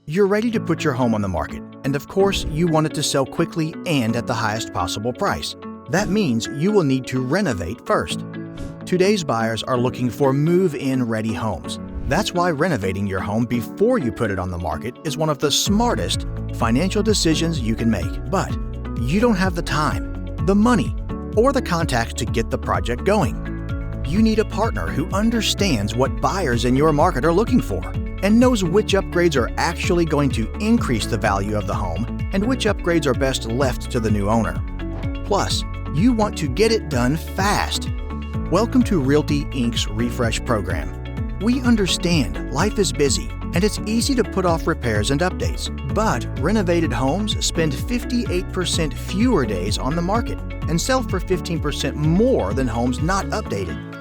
You're ready to put your home on the market, and of course, you want it to sell quickly and at the highest possible price. That means you will need to renovate first. Today's buyers are looking for move-in ready homes. That's why renovating your home before you put it on the market is one of the smartest financial decisions you can make. But you don't have the time, the money, or the contacts to get the project going. You need a partner who understands what buyers in your market are looking for and knows which upgrades are actually going to increase the value of the home and which upgrades are best left to the new owner. Plus, you want to get it done fast. Welcome to Realty Ink's Refresh Program. We understand life is busy and it's easy to put off repairs and updates, but renovated homes spend 58% fewer days on the market and sell for 15% more than homes not updated.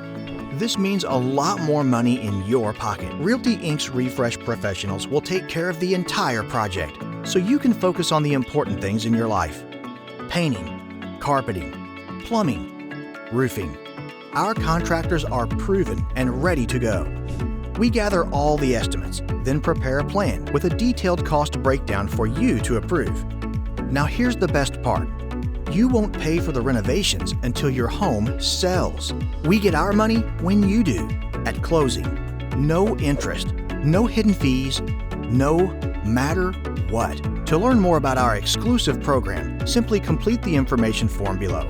This means a lot more money in your pocket. Realty Ink's Refresh professionals will take care of the entire project, so you can focus on the important things in your life. Painting, carpeting, plumbing, roofing. Our contractors are proven and ready to go. We gather all the estimates, then prepare a plan with a detailed cost breakdown for you to approve. Now here's the best part. You won't pay for the renovations until your home sells. We get our money when you do, at closing. No interest, no hidden fees, no matter what. To learn more about our exclusive program, simply complete the information form below.